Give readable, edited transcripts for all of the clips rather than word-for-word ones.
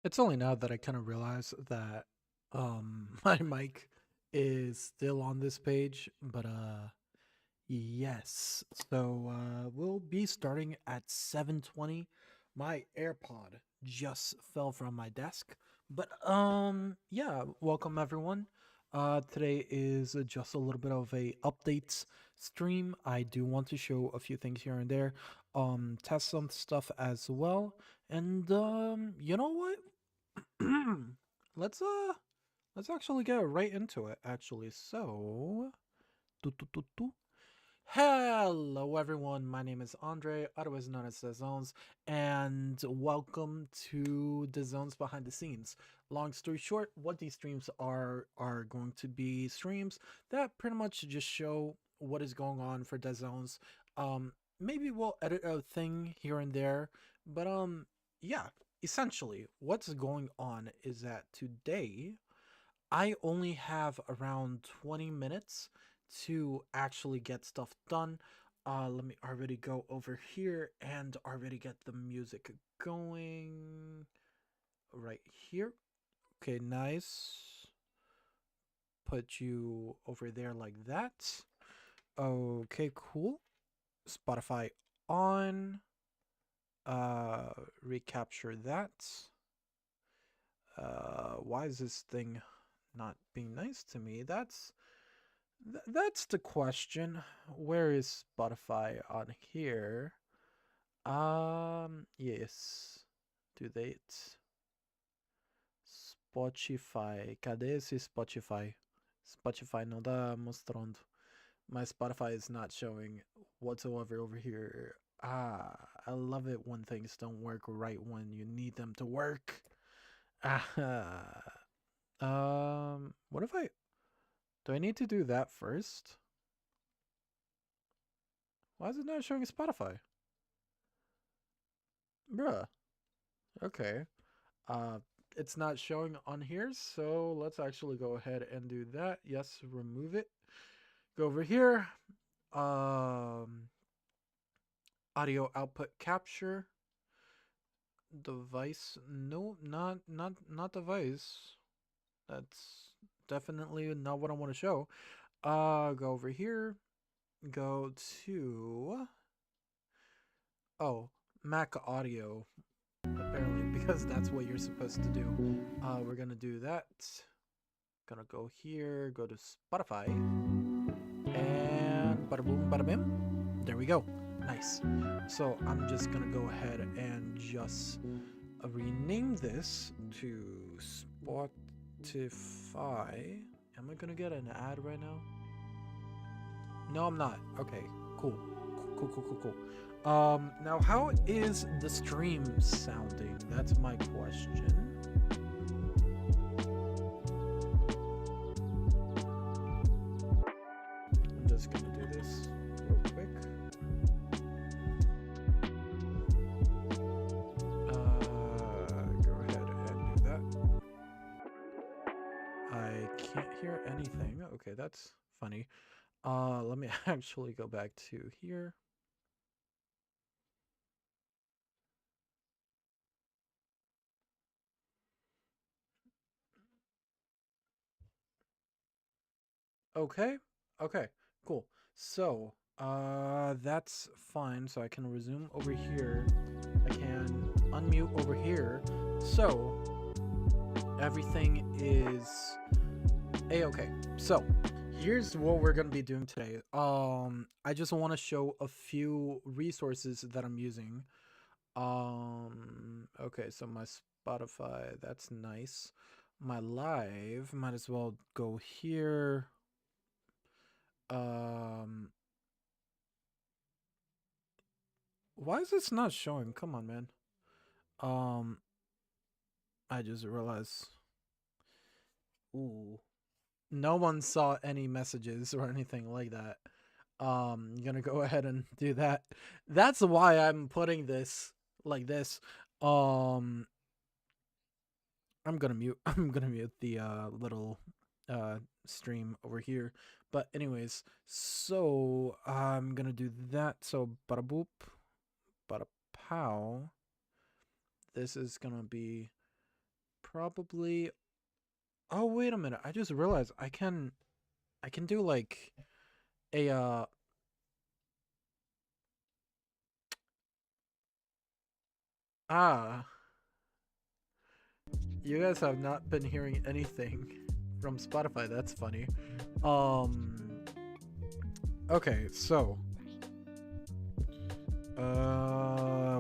It's only now that I kind of realize that my mic is still on this page, but yes. So we'll be starting at 7:20. My AirPod just fell from my desk. But yeah, welcome everyone. Today is just a little bit of a updates stream. I do want to show a few things here and there. Test some stuff as well. And you know what? let's uh let's actually get right into it actually. So, doo, doo, doo, doo. Hello everyone, my name is Andre, otherwise known as Dezaos, and welcome to the Zones Behind the Scenes. Long story short, what these streams are going to be streams that pretty much just show what is going on for the Zones. Maybe we'll edit a thing here and there, but yeah, essentially what's going on is that today I only have around 20 minutes to actually get stuff done. Let me already go over here and already get the music going right here. Okay, nice. Put you over there like that. Okay, cool. Spotify on. Uh, Recapture that. Why is this thing not being nice to me? That's the question. Where is Spotify on here? Yes. Do they? Spotify. Cadê esse Spotify? Spotify não tá mostrando. My Spotify is not showing whatsoever over here. I love it when things don't work right when you need them to work. Ah. What if I do I need to do that first? Why is it not showing Spotify? Bruh. Okay. Uh, it's not showing on here, so let's actually go ahead and do that. Yes, remove it. Go over here. Um, Audio output capture. Device. No, not device. That's definitely not what I want to show. Go over here. Go to Mac audio apparently because that's what you're supposed to do. We're gonna do that. Gonna go here, go to Spotify, and bada boom, bada bim. There we go. Nice. So I'm just gonna go ahead and just rename this to Spotify. Am I gonna get an ad right now? No, I'm not. Okay, cool. Cool. Now how is the stream sounding? That's my question. I'm just gonna do this real quick. Go ahead and do that. I can't hear anything. Okay, that's funny. Let me actually go back to here. Okay. Okay. Cool. So, that's fine. So I can resume over here. I can unmute over here. So, everything is a-okay. So, here's what we're going to be doing today. I just want to show a few resources that I'm using. Okay, so my Spotify, that's nice. My live, might as well go here. Why is this not showing? Come on, man. I just realized. Ooh. No one saw any messages or anything like that. I'm gonna go ahead and do that. That's why I'm putting this like this. Um, I'm gonna mute. I'm gonna mute the little stream over here. But anyways, so I'm gonna do that. So bada boop, bada pow. This is gonna be probably. Oh, wait a minute. I just realized I can do like a ah, you guys have not been hearing anything from Spotify. That's funny. Um okay, so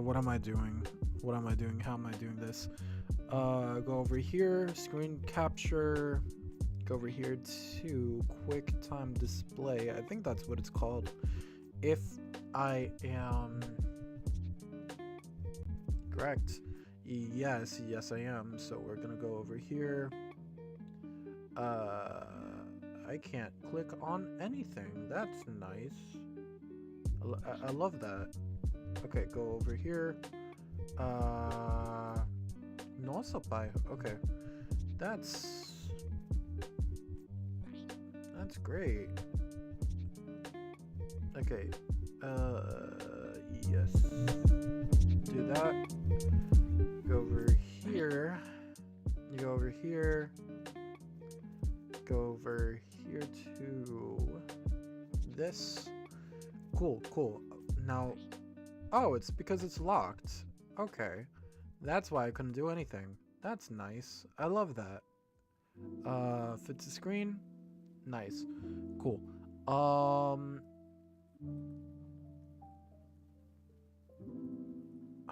what am I doing? What am I doing? How am I doing this? Go over here, screen capture, go over here to QuickTime display. I think that's what it's called. If I am correct. Yes, yes I am. So we're gonna go over here. Uh, I can't click on anything. That's nice. I love that. Okay, go over here. No supply. Okay, that's great. Okay. Yes. Do that. Go over here. You go over here. Go over here to this. Cool, cool. Now, oh, it's because it's locked. Okay. That's why I couldn't do anything. That's nice. I love that. Fit to screen. Nice. Cool.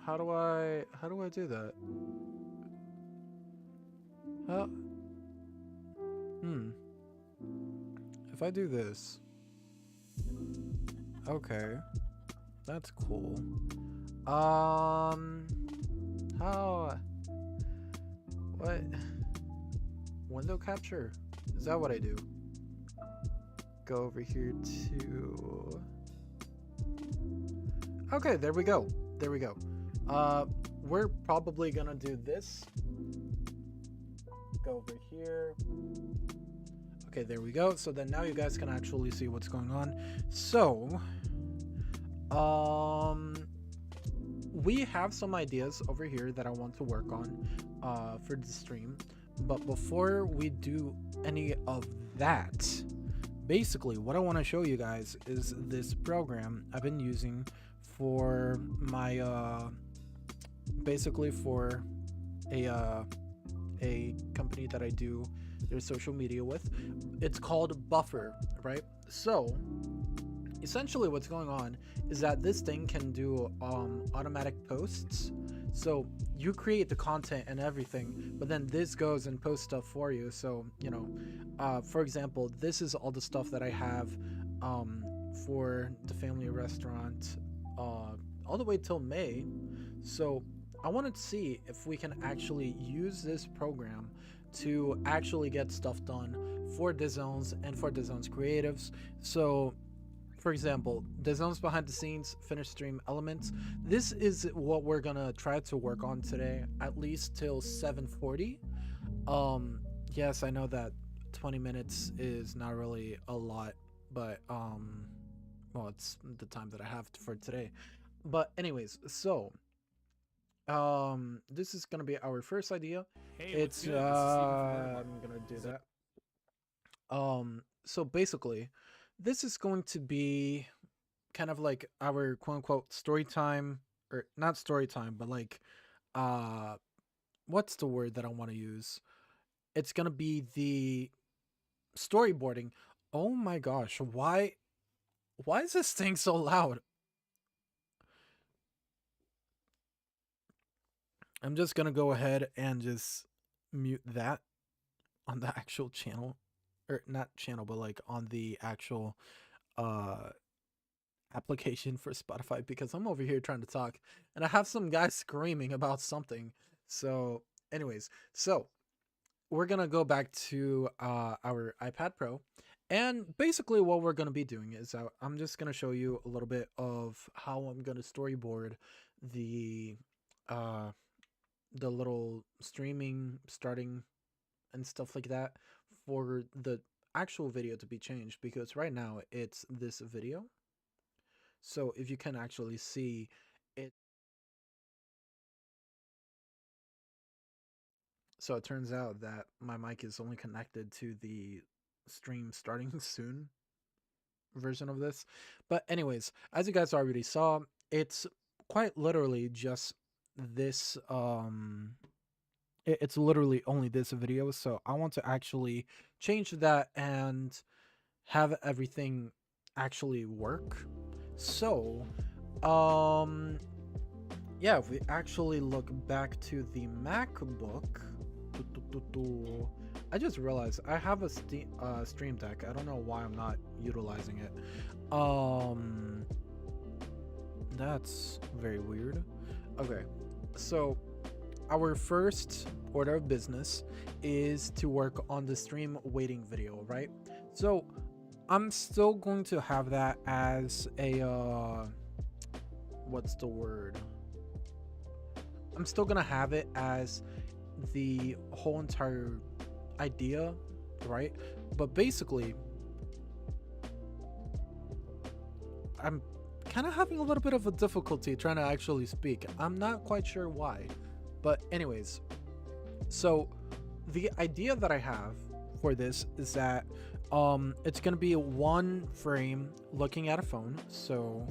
How do I do that? Uh, hmm. If I do this. Okay. That's cool. How? What? Window capture? Is that what I do? Go over here to. Okay, there we go. There we go. We're probably gonna do this. Go over here. Okay, there we go. So then now you guys can actually see what's going on. So, we have some ideas over here that I want to work on for the stream. But before we do any of that, basically what I want to show you guys is this program I've been using for my basically for a company that I do their social media with. It's called Buffer, right? So essentially what's going on is that this thing can do automatic posts. So you create the content and everything, but then this goes and posts stuff for you. So, you know, for example, this is all the stuff that I have for the family restaurant all the way till May. So I wanted to see if we can actually use this program to actually get stuff done for Dezaos and for Dezaos creatives. So for example, Dezaos behind the scenes, finished stream elements. This is what we're gonna try to work on today, at least till 7:40. Yes, I know that 20 minutes is not really a lot, but well, it's the time that I have for today. But anyways, so this is gonna be our first idea. Hey, what's It's good? This is Steven from I'm gonna do that. So basically, this is going to be kind of like our quote unquote story time, or not story time, but like uh what's the word that I want to use? It's gonna be the storyboarding. Oh my gosh, why is this thing so loud? I'm just gonna go ahead and just mute that on the actual channel, or not channel, but like on the actual uh application for Spotify, because I'm over here trying to talk and I have some guy screaming about something. So anyways, so we're gonna go back to our iPad Pro, and basically what we're gonna be doing is I'm just gonna show you a little bit of how I'm gonna storyboard the uh the little streaming starting and stuff like that for the actual video to be changed, because right now it's this video. So if you can actually see it, So it turns out that my mic is only connected to the stream starting soon version of this. But anyways, as you guys already saw, it's quite literally just this it's literally only this video. So I want to actually change that and have everything actually work. So um yeah, if we actually look back to the MacBook, I just realized I have a Stream Deck. I don't know why I'm not utilizing it. That's very weird. Okay, so our first order of business is to work on the stream waiting video, right? So I'm still going to have that as a what's the word? I'm still gonna have it as the whole entire idea, right? But basically, I'm kind of having a little bit of a difficulty trying to actually speak. I'm not quite sure why, but anyways, so the idea that I have for this is that it's gonna be one frame looking at a phone. So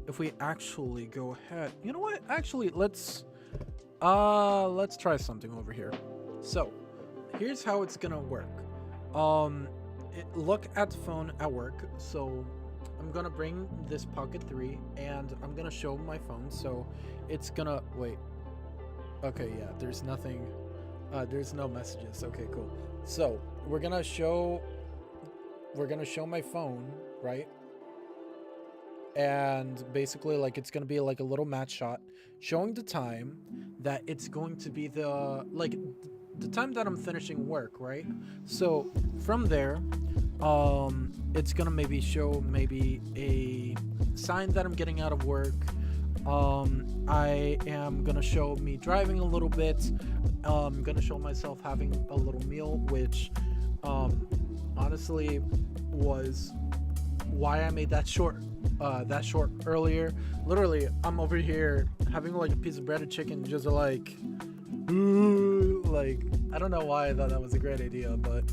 if we actually go ahead, you know what, actually let's try something over here. So here's how it's gonna work. Look at the phone at work. So I'm gonna bring this Pocket 3 and I'm gonna show my phone. So it's gonna wait. Okay, yeah, there's nothing. There's no messages. Okay, cool. So we're gonna show my phone, right? And basically, like, it's gonna be like a little match shot showing the time that it's going to be the time that I'm finishing work, right? So from there, it's gonna maybe show maybe a sign that I'm getting out of work. I am gonna show me driving a little bit. I'm gonna show myself having a little meal, which honestly was why I made that short earlier. Literally, I'm over here having like a piece of breaded chicken, just like I don't know why I thought that was a great idea, but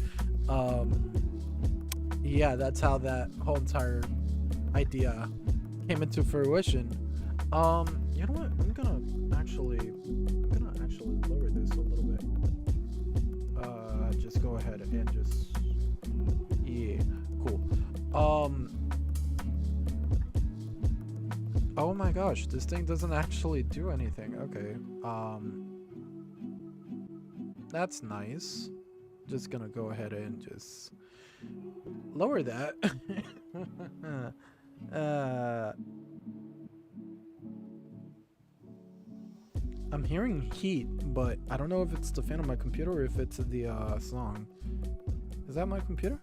yeah, that's how that whole entire idea came into fruition. You know what, I'm gonna actually lower this a little bit. Just go ahead and just, yeah, cool. Oh my gosh, this thing doesn't actually do anything. Okay. That's nice. Just gonna go ahead and just lower that. I'm hearing heat, but I don't know if it's the fan of my computer or if it's the song. Is that my computer?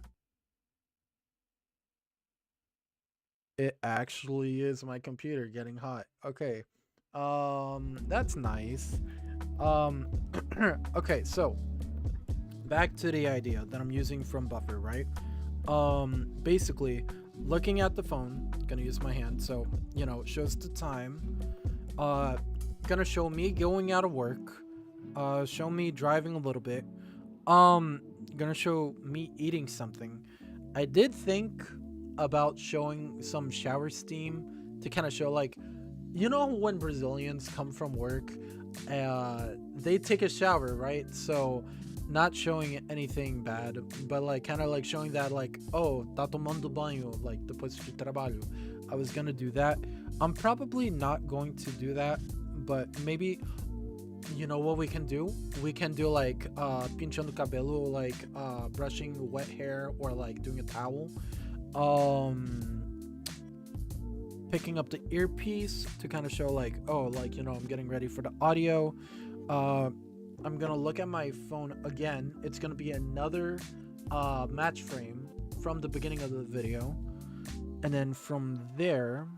It actually is my computer getting hot. Okay. That's nice. Okay, so back to the idea that I'm using from Buffer, right? Basically, looking at the phone, gonna use my hand, so you know, it shows the time. Gonna show me going out of work. Show me driving a little bit. Gonna show me eating something. I did think about showing some shower steam to kind of show, like, you know, when Brazilians come from work, they take a shower, right? So not showing anything bad, but like kind of like showing that, like, oh, tá tomando banho, like depois de trabalho. I was gonna do that. I'm probably not going to do that, but maybe, you know what we can do? We can do like pinchando cabelo, like brushing wet hair, or like doing a towel. Picking up the earpiece to kind of show, like, oh, like, you know, I'm getting ready for the audio. I'm gonna look at my phone again. It's gonna be another match frame from the beginning of the video, and then from there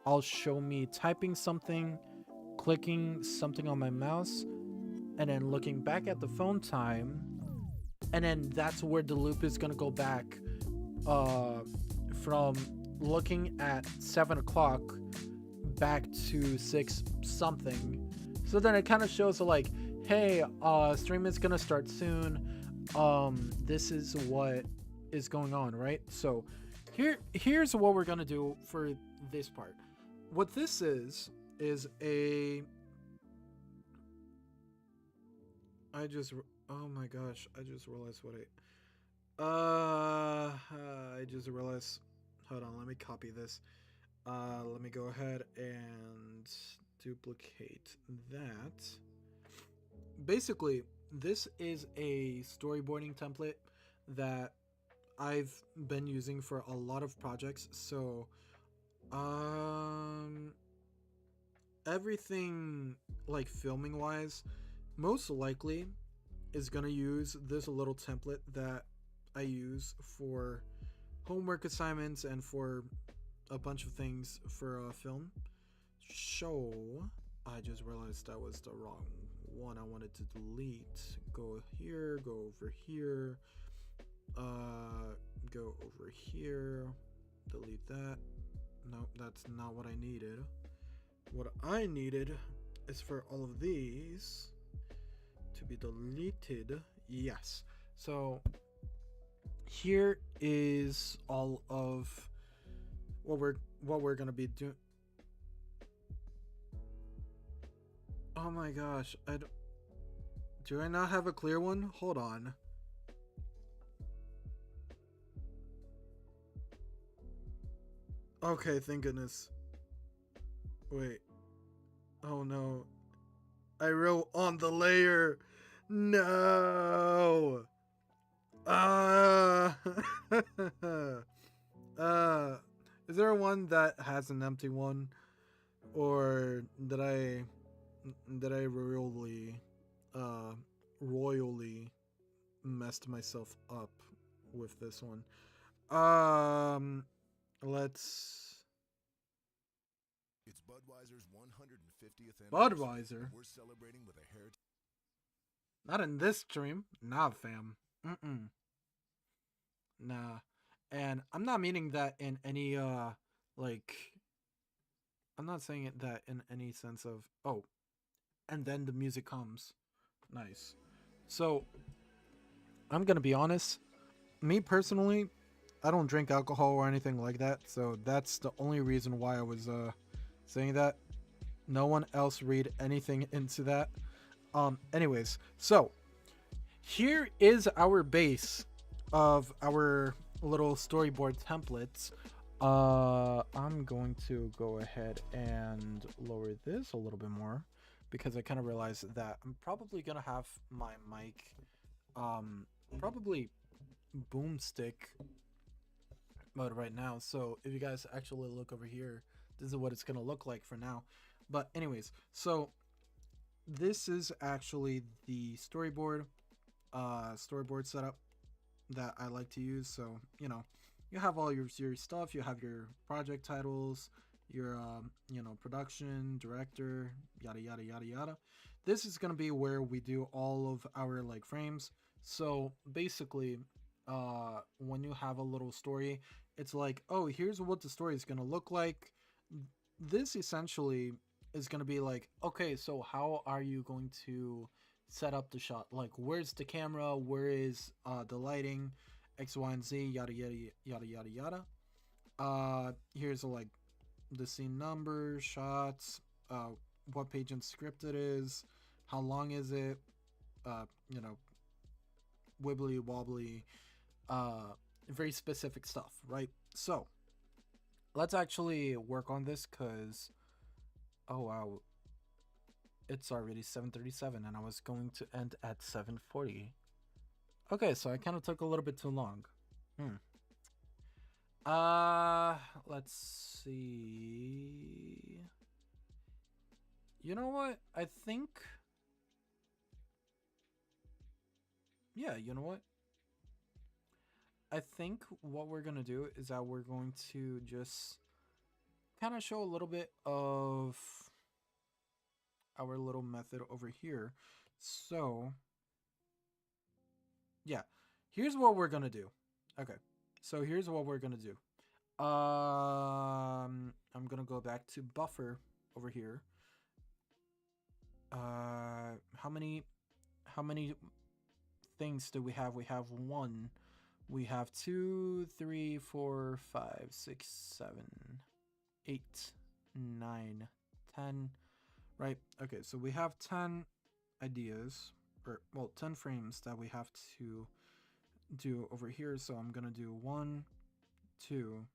I'll show me typing something, clicking something on my mouse, and then looking back at the phone time, and then that's where the loop is gonna go back from looking at 7 o'clock back to 6 something. So then it kind of shows, like, hey, stream is gonna start soon. This is what is going on, right? So here's what we're gonna do for this part. What this is a I just oh my gosh, I just realized what I just realized. Hold on, let me copy this. Let me go ahead and duplicate that. Basically, this is a storyboarding template that I've been using for a lot of projects. So, um, everything like filming wise, most likely is gonna use this little template that I use for homework assignments and for a bunch of things for a film. So I just realized that was the wrong one I wanted to delete. Go here, go over here, go over here, delete that. No, that's not what I needed. What I needed is for all of these to be deleted. Yes. So here is all of what we're gonna be doing. Oh my gosh, do I not have a clear one? Hold on. Okay, thank goodness. Wait. Oh no. I wrote on the layer. No. Uh, uh, is there one that has an empty one, or did I uh, royally messed myself up with this one? Let's. It's Budweiser's 150th anniversary. Budweiser. We're celebrating with a heritage. Not in this stream. Nah, fam. Mm-mm. Nah. And I'm not meaning that in any like I'm not saying it that in any sense of oh, and then the music comes. Nice. So, I'm going to be honest. Me personally, I don't drink alcohol or anything like that. So, that's the only reason why I was saying that. No one else read anything into that. Anyways, so here is our base of our little storyboard templates. I'm going to go ahead and lower this a little bit more because I kind of realized that I'm probably gonna have my mic probably boomstick mode right now. So if you guys actually look over here, this is what it's gonna look like for now. But anyways, so this is actually the storyboard setup that I like to use. So you have all your series stuff. You have your project titles, your production director, yada yada yada yada. This is gonna be where we do all of our like frames. So basically, when you have a little story, it's like, oh, here's what the story is gonna look like. This essentially is going to be like, okay, so how are you going to set up the shot? Like, where's the camera? Where is the lighting? X, Y, and Z, yada yada yada yada yada. Here's like the scene numbers, shots, what page in script it is, how long is it, uh, you know, wibbly wobbly, very specific stuff, right? So let's actually work on this because oh wow, it's already 7:37 and I was going to end at 7:40. Okay, so I kind of took a little bit too long. Hmm. Let's see. You know what? I think yeah, you know what? I think what we're going to do is that we're going to just kind of show a little bit of our little method over here. So, yeah. Here's what we're going to do. Okay. So, here's what we're going to do. I'm gonna go back to buffer over here. How many how many things do we have? We have one. We have two, three, four, five, six, 7, 8, 9, 10. Right? Okay, so we have 10 ideas, or, well, 10 frames that we have to do over here. So I'm gonna do 1, 2,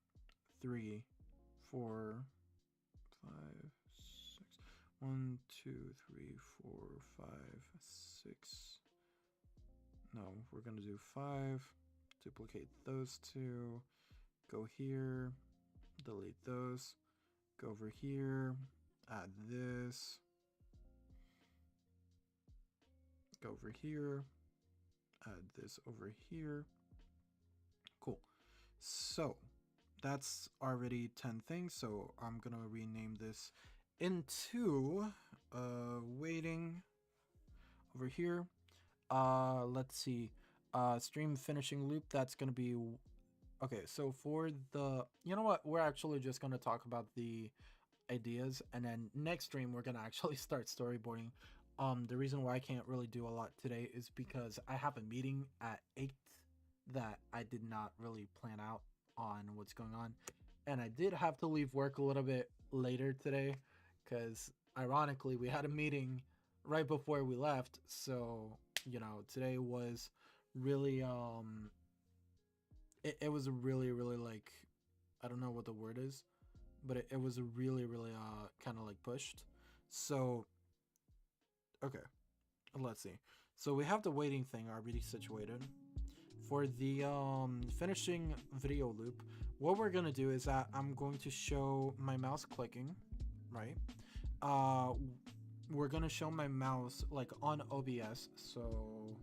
3, 4, 5, 6. 1, 2, 3, 4, 5, 6. No, we're gonna do 5. Duplicate those two. Go here. Delete those. Go over here. Add this. Go over here. Add this over here. Cool. So that's already 10 things. So I'm gonna rename this into waiting over here. Let's see. Stream finishing loop. That's gonna be okay. So for the, you know what? We're actually just gonna talk about the ideas, and then next stream we're gonna actually start storyboarding. The reason why I can't really do a lot today is because I have a meeting at 8 that I did not really plan out on what's going on, and I did have to leave work a little bit later today because ironically we had a meeting right before we left. So today was really it was really like, I don't know what the word is, but it was really kind of like pushed. So okay, let's see. So we have the waiting thing already situated. For the finishing video loop, what we're gonna do is that I'm going to show my mouse clicking, right? uh we're gonna show my mouse like on OBS. So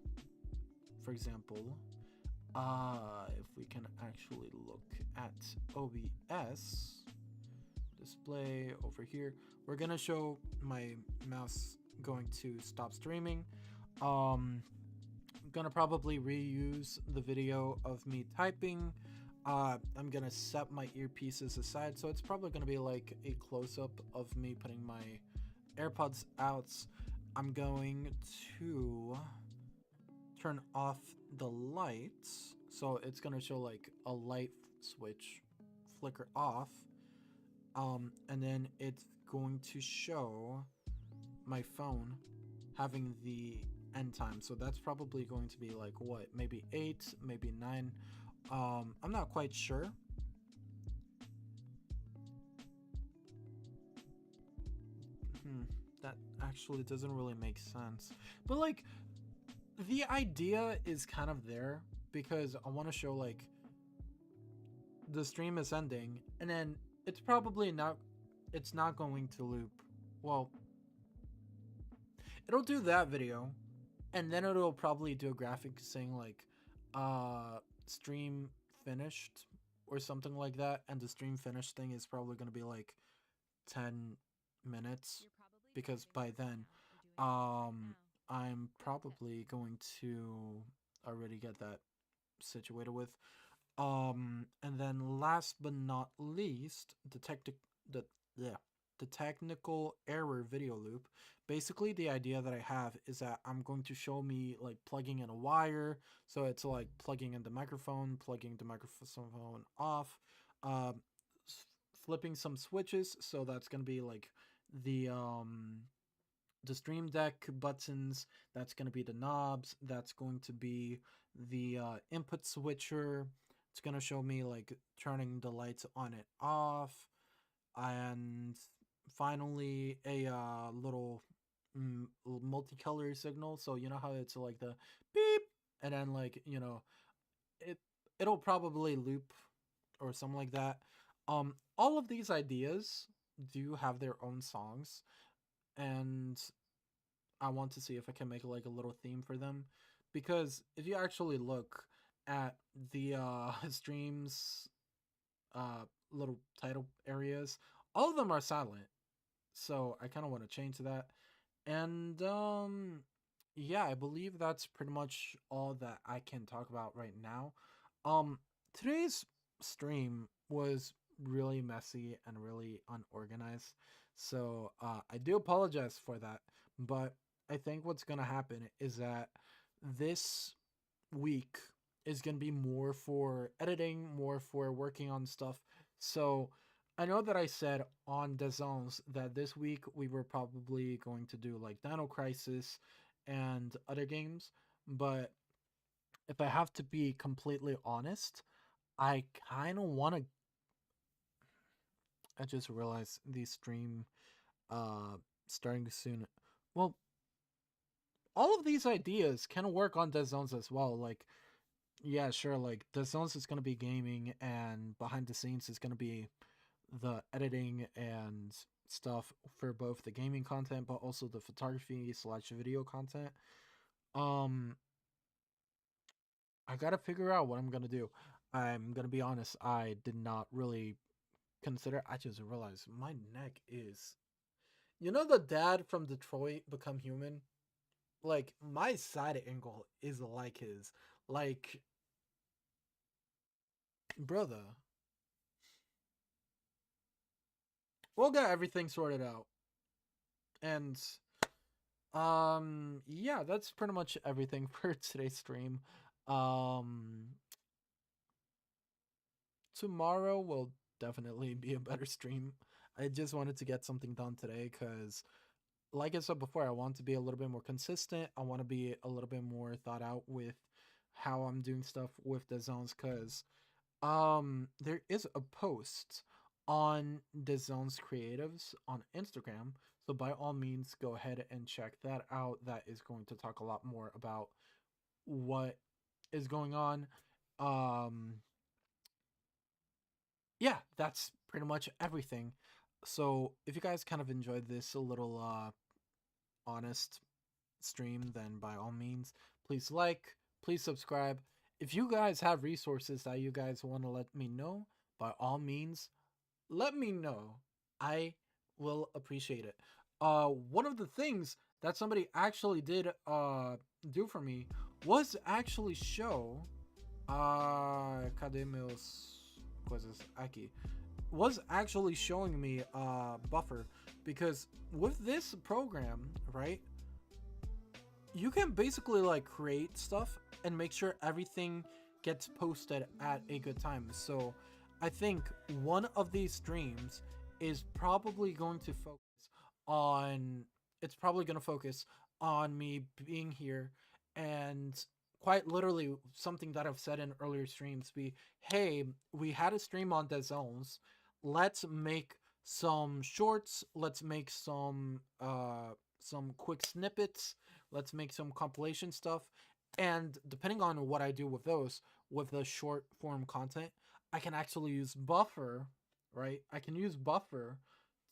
for example, if we can actually look at OBS display over here, we're gonna show my mouse going to stop streaming. I'm gonna probably reuse the video of me typing. I'm gonna set my earpieces aside, so it's probably gonna be like a close-up of me putting my AirPods out. I'm going to turn off the lights, so it's gonna show like a light switch flicker off. And then it's going to show my phone having the end time. So that's probably going to be like what, maybe 8, maybe 9. I'm not quite sure. That actually doesn't really make sense. But like, the idea is kind of there because I want to show like the stream is ending, and then it's probably not, it's not going to loop. Well, it'll do that video, and then it'll probably do a graphic saying like stream finished or something like that, and the stream finished thing is probably going to be like 10 minutes, because by then I'm probably going to already get that situated with. And then last but not least, the yeah, the technical error video loop. Basically, the idea that I have is that I'm going to show me like plugging in a wire, so it's like plugging in the microphone, plugging the microphone off, uh, flipping some switches. So that's gonna be like the stream deck buttons. That's going to be the knobs. That's going to be the input switcher. It's going to show me like turning the lights on and off. And finally a little multicolor signal. So you know how it's like the beep, and then like it it'll probably loop or something like that. All of these ideas do have their own songs, and I want to see if I can make like a little theme for them, because if you actually look at the streams little title areas, all of them are silent. So I kind of want to change that. And yeah, I believe that's pretty much all that I can talk about right now. Um Today's stream was really messy and really unorganized. So I do apologize for that, but I think what's gonna happen is that this week is gonna be more for editing, more for working on stuff. So I know that I said on Dezaos that this week we were probably going to do like Dino Crisis and other games, but if I have to be completely honest, I kind of want to. I just realized the stream uh starting soon. Well, all of these ideas can work on Dead Zones as well. Like, yeah, sure. Like, Dead Zones is gonna be gaming, and behind the scenes is gonna be the editing and stuff for both the gaming content, but also the photography slash video content. Um, I gotta figure out what I'm gonna do. I'm gonna be honest. I did not really consider. I just realized my neck is. You know the dad from Detroit Become Human? Like my side angle is like his. Like, brother, we'll get everything sorted out. And yeah, that's pretty much everything for today's stream. Um Tomorrow will definitely be a better stream. I just wanted to get something done today cuz like I said before, I want to be a little bit more consistent. I want to be a little bit more thought out with how I'm doing stuff with the zones cuz there is a post on the Zones Creatives on Instagram. So by all means, go ahead and check that out. That is going to talk a lot more about what is going on. Um, yeah, that's pretty much everything. So if you guys kind of enjoyed this a little honest stream, then by all means, please like, please subscribe. If you guys have resources that you guys want to let me know, by all means, let me know. I will appreciate it. One of the things that somebody actually did do for me was actually show cadê meus coisas aqui, was actually showing me buffer, because with this program, right, you can basically like create stuff and make sure everything gets posted at a good time. So I think one of these streams is probably going to focus on it's probably going to focus on me being here, and quite literally something that I've said in earlier streams be, hey, we had a stream on the zones, let's make some shorts, let's make some quick snippets, let's make some compilation stuff. And depending on what I do with those, with the short form content, I can actually use Buffer, right? I can use Buffer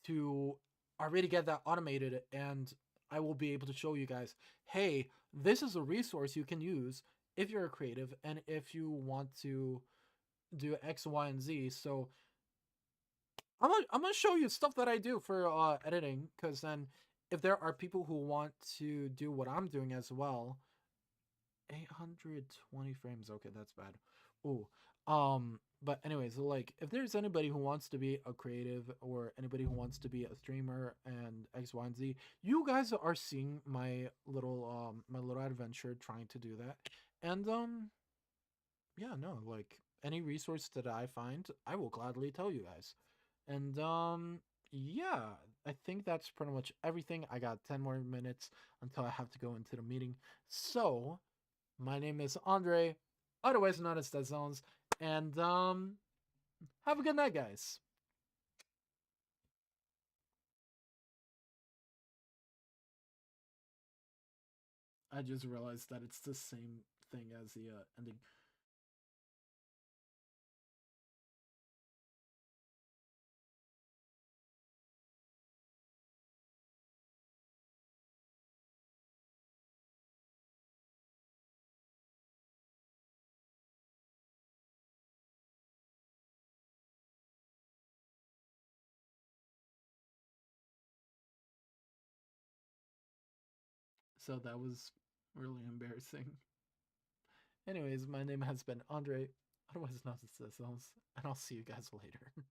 to already get that automated, and I will be able to show you guys, hey, this is a resource you can use if you're a creative and if you want to do X, Y, and Z. So I'm gonna show you stuff that I do for editing, because then if there are people who want to do what I'm doing as well, 820 frames. Okay, that's bad. Ooh. But anyways, like if there's anybody who wants to be a creative or anybody who wants to be a streamer and X, Y, and Z, you guys are seeing my little adventure trying to do that. And yeah, no, like any resource that I find, I will gladly tell you guys. And yeah, I think that's pretty much everything. I got 10 more minutes until I have to go into the meeting. So, my name is Andre, otherwise known as Dezones, and have a good night, guys. I just realized that it's the same thing as the ending. So that was really embarrassing. Anyways, my name has been Andre, otherwise known as Dezones, and I'll see you guys later.